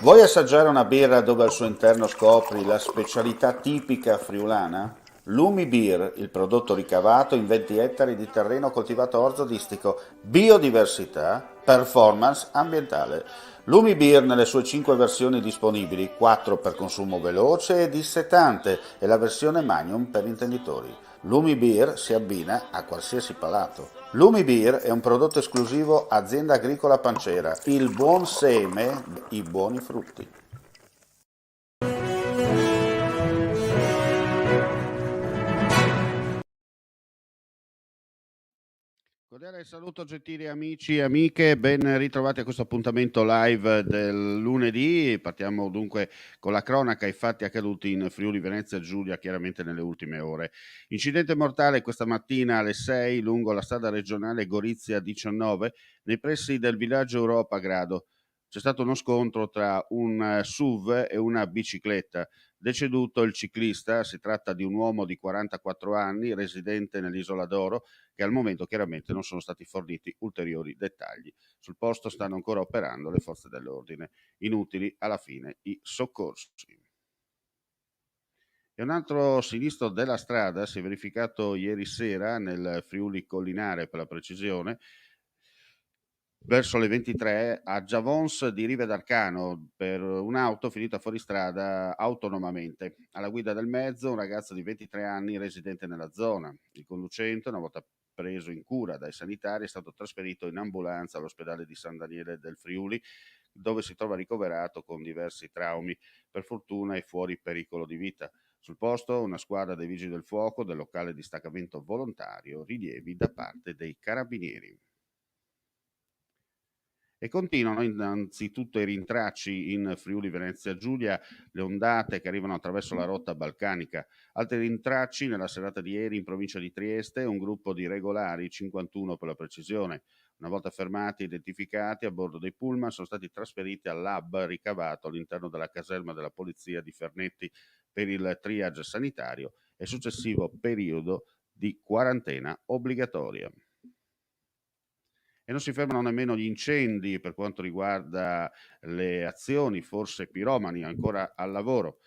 Vuoi assaggiare una birra dove al suo interno scopri la specialità tipica friulana? Lumi Beer, il prodotto ricavato in 20 ettari di terreno coltivato a orzo distico, biodiversità, performance ambientale. Lumi Beer nelle sue 5 versioni disponibili, 4 per consumo veloce e dissetante e la versione Magnum per intenditori. Lumi Beer si abbina a qualsiasi palato. Lumi Beer è un prodotto esclusivo Azienda Agricola Pancera, il buon seme, i buoni frutti. Cordiale saluto gentili amici e amiche, ben ritrovati a questo appuntamento live del lunedì. Partiamo dunque con la cronaca ai fatti accaduti in Friuli Venezia Giulia, chiaramente nelle ultime ore. Incidente mortale questa mattina alle 6 lungo la strada regionale Gorizia 19 nei pressi del villaggio Europa a Grado. C'è stato uno scontro tra un SUV e una bicicletta. Deceduto il ciclista, si tratta di un uomo di 44 anni residente nell'Isola d'Oro, che al momento chiaramente non sono stati forniti ulteriori dettagli. Sul posto stanno ancora operando le forze dell'ordine. Inutili alla fine i soccorsi. E un altro sinistro della strada si è verificato ieri sera nel Friuli Collinare, per la precisione, verso le 23 a Giavons di Rive d'Arcano per un'auto finita fuori strada autonomamente. Alla guida del mezzo un ragazzo di 23 anni residente nella zona. Il conducente, una volta preso in cura dai sanitari, è stato trasferito in ambulanza all'ospedale di San Daniele del Friuli, dove si trova ricoverato con diversi traumi. Per fortuna è fuori pericolo di vita. Sul posto una squadra dei Vigili del Fuoco del locale distaccamento volontario, rilievi da parte dei carabinieri. E continuano innanzitutto i rintracci in Friuli Venezia Giulia, le ondate che arrivano attraverso la rotta balcanica. Altri rintracci nella serata di ieri in provincia di Trieste, un gruppo di regolari, 51 per la precisione. Una volta fermati e identificati a bordo dei pullman sono stati trasferiti al lab ricavato all'interno della caserma della polizia di Fernetti per il triage sanitario e successivo periodo di quarantena obbligatoria. E non si fermano nemmeno gli incendi per quanto riguarda le azioni, forse piromani ancora al lavoro.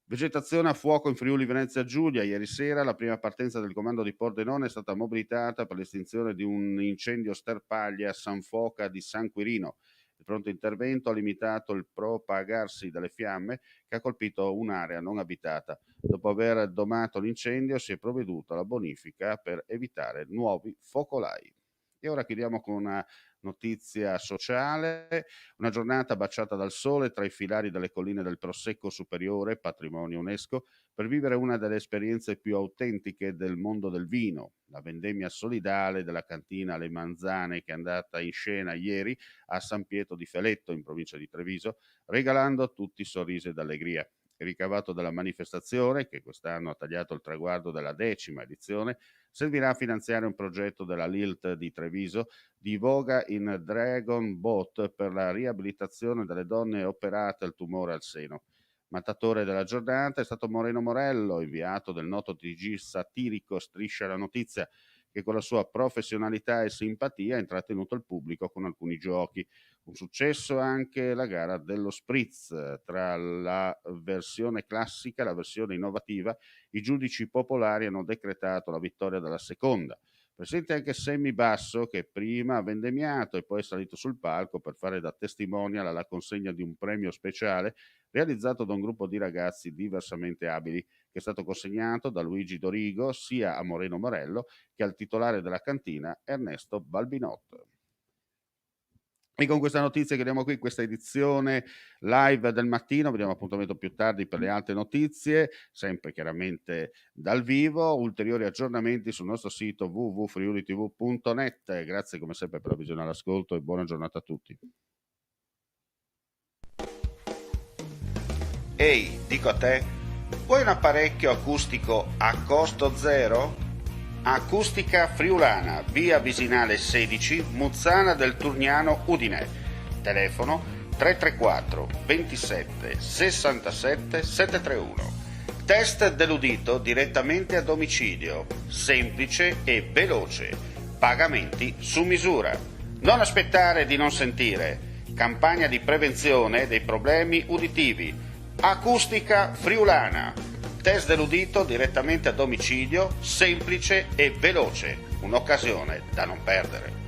Vegetazione a fuoco in Friuli Venezia Giulia. Ieri sera la prima partenza del comando di Pordenone è stata mobilitata per l'estinzione di un incendio sterpaglia a San Foca di San Quirino. Il pronto intervento ha limitato il propagarsi delle fiamme che ha colpito un'area non abitata. Dopo aver domato l'incendio si è provveduto alla bonifica per evitare nuovi focolai. E ora chiudiamo con una notizia sociale, una giornata baciata dal sole tra i filari delle colline del Prosecco Superiore, patrimonio UNESCO, per vivere una delle esperienze più autentiche del mondo del vino, la vendemmia solidale della cantina Le Manzane che è andata in scena ieri a San Pietro di Feletto, in provincia di Treviso, regalando a tutti sorrisi ed allegria. Il ricavato della manifestazione, che quest'anno ha tagliato il traguardo della 10ª edizione, servirà a finanziare un progetto della LILT di Treviso di Voga in Dragon Boat per la riabilitazione delle donne operate al tumore al seno. Mattatore della giornata è stato Moreno Morello, inviato del noto TG satirico Striscia la Notizia, che con la sua professionalità e simpatia ha intrattenuto il pubblico con alcuni giochi. Un successo anche la gara dello spritz, tra la versione classica e la versione innovativa. I giudici popolari hanno decretato la vittoria della seconda. Presente anche Sammy Basso, che prima ha vendemmiato e poi è salito sul palco per fare da testimonial alla consegna di un premio speciale realizzato da un gruppo di ragazzi diversamente abili, che è stato consegnato da Luigi Dorigo sia a Moreno Morello che al titolare della cantina Ernesto Balbinotto. E con questa notizia chiudiamo qui questa edizione live del mattino. Vediamo appuntamento più tardi per le altre notizie, sempre chiaramente dal vivo. Ulteriori aggiornamenti sul nostro sito www.friulitv.net. Grazie come sempre per la visione all'ascolto e buona giornata a tutti. Ehi, dico a te, vuoi un apparecchio acustico a costo zero? Acustica Friulana, via Visinale 16, Muzzana del Turniano, Udine. Telefono 334 27 67 731. Test dell'udito direttamente a domicilio, semplice e veloce. Pagamenti su misura. Non aspettare di non sentire. Campagna di prevenzione dei problemi uditivi. Acustica Friulana. Test dell'udito direttamente a domicilio, semplice e veloce. Un'occasione da non perdere.